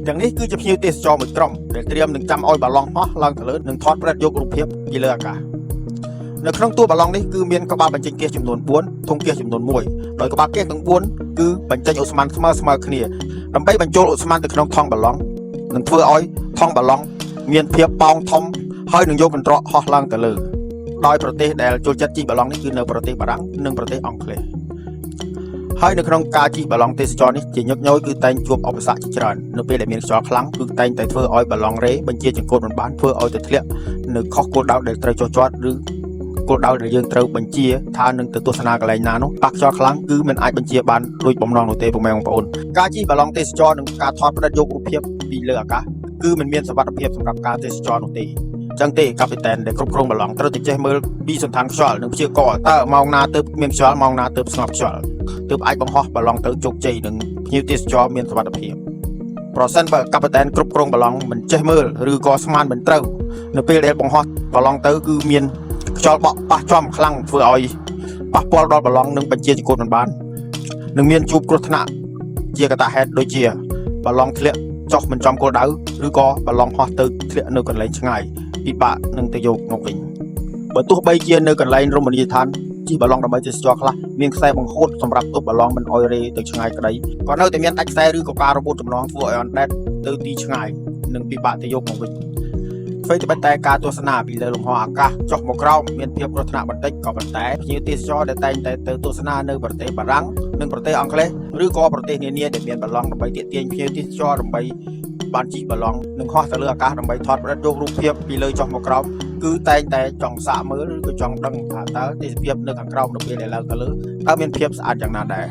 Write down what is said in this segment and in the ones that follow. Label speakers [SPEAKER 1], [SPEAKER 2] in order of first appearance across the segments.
[SPEAKER 1] ទាំងនេះគឺជាភ្ញៀវទេសចរមួយក្រុមដែលត្រៀមនឹងចាំឲ្យបាឡុងហោះឡើងទៅលើនិងថតផ្រិតយករូបភាពពីលើអាកាសនៅក្នុងតួបាឡុងនេះគឺមានក្បាលបញ្ចេញហ្គាសចំនួន4ធុងហ្គាសចំនួន1ដោយក្បាលហ្គាសទាំង4គឺបញ្ចេញឧស្ម័នស្មើគ្នាដើម្បីបញ្ចូលឧស្ម័នទៅក្នុងថង់បាឡុងនិងធ្វើឲ្យថង់បាឡុងមានភាពប៉ោងធំហើយនឹងយកកន្ត្រកហោះឡើងទៅលើដោយប្រទេសដែលចូលចិត្តជិះបាឡុងនេះគឺនៅប្រទេសបារាំងនិងប្រទេសអង់គ្លេសហើយនៅក្នុងការជិះបាឡុងទេសចរនេះជាញឹកញយគឺតែងជួបឧបសគ្គជាច្រើននៅពេលដែលមានខ្យល់ខ្លាំងគឺតែងតែធ្វើឲ្យបាឡុងរេបញ្ជាចង្កូតមិនបានធ្វើឲ្យទៅធ្លាក់នៅខុសគោលដៅដែលត្រូវចុះចតឬគោលដៅដែលយើងត្រូវបញ្ជាថានឹងទៅទស្សនាកន្លែងណានោះប៉ះខ្យល់ខ្លាំងគឺមិនអាចបញ្ជាបានដូចបំណងនោះទេពុកម៉ែបងប្អូនការជិះបាឡុងទេសចរនិងការថតផ្តិតយករូបភាពពីលើអាកាសគឺមិនមានសុវត្ថិភាពសម្រាប់ការទេសចរនោះទេចឹងទេកាពីតែនដែលគ្រប់គ្រងបាឡុងត្រូវតែចេះមើលពីសន្តានខ្យល់និងព្យាករណ៍តើម៉ោងណាទើបមានខ្យល់ម៉ោងណាទើបស្ងប់ខ្យល់ទើបអាចបង្ហោះបាឡុងទៅជោគជ័យនិងភ្ញៀវទេសចរមានសុវត្ថិភាពប្រសិនបើកាពីតែនគ្រប់គ្រងបាឡុងមិនចេះមើលឬក៏ស្មានមិនត្រូវនៅពេលដែលបង្ហោះបាឡុងទៅគឺមានខ្យល់បក់ប៉ះចំខ្លាំងធ្វើឲ្យប៉ះពាល់ដល់បាឡុងនិងបញ្ជាចង្កូតមិនបាននឹងមានជួបគ្រោះថ្នាក់ជាកត្តាហេតុដូចជាបាឡុងធ្លាក់ចុះមិនចំគោលដៅឬក៏បាឡុងហោះទៅធ្លាក់នៅកន្លែងឆ្ងាយពិបាកនឹងទៅយកមកវិញបើទោះបីជានៅកន្លែងរមណីយដ្ឋានជិះបាឡុងដើម្បីទេសចរខ្លះមានខ្សែបង្ហូតសម្រាប់ទប់បាឡុងមិនឲ្យរេទៅឆ្ងាយក្តីក៏នៅតែមានដាច់ខ្សែឬក៏ការរបូតចំណងធ្វើឲ្យអណ្ដែតទៅទីឆ្ងាយនិងពិបាកទៅយកមកវិញអ្វីត្បិតតែការទស្សនាពីលើលំហអាកាសចុះមកក្រោមមានភាពគ្រោះថ្នាក់បន្តិចក៏ប៉ុន្តែភ្ញៀវទេសចរដែលតែងតែទៅទស្សនានៅប្រទេសបារាំងនិងប្រទេសអង់គ្លេសឬក៏ប្រទេសនានាដែលមានបាឡុងដើម្បីទាក់ទាញភ្ញៀវទេសចរដើម្បីបានជិះបាឡុងនិងហោះទៅលើអាកាសដើម្បីថតផ្តិតយករូបភាពពីលើចុះមកក្រោមគឺតែងតែចង់សាកមើលឬក៏ចង់ដឹងថាតើទេសភាពនៅខាងក្រោមនៅពេលដែលឡើងទៅលើតើមានភាពស្អាតយ៉ាងណាដែរ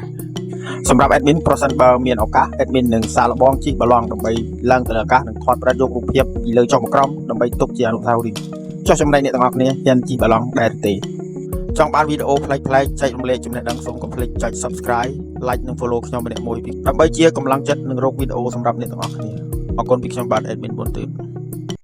[SPEAKER 1] សម្រាប់ admin ប្រសិនបើមានឱកាស admin នឹងសាកល្បងជិះបាឡុងដើម្បីឡើងទៅលើអាកាសនិងថតផ្តិតយករូបភាពពីលើចុះមកក្រោមដើម្បីទុកជាអនុស្សាវរីយ៍ចុះចំណែកអ្នកទាំងអស់គ្នាហ៊ានជិះបាឡុងដែរទេចង់បានវីដេអូប្លែកៗចែករំលែកចំណេះដឹងសូមកុំភ្លេចចុច Subscribe Like និង Follow ខ្ញុំម្នាក់មួយដើម្បីជាកម្លាំងចិត្តនឹងរកវីដេអូសម្រាប់អ្នកទាំងអស់គ្នាអរគុណពីខ្ញុំបាទ admin 4ទើប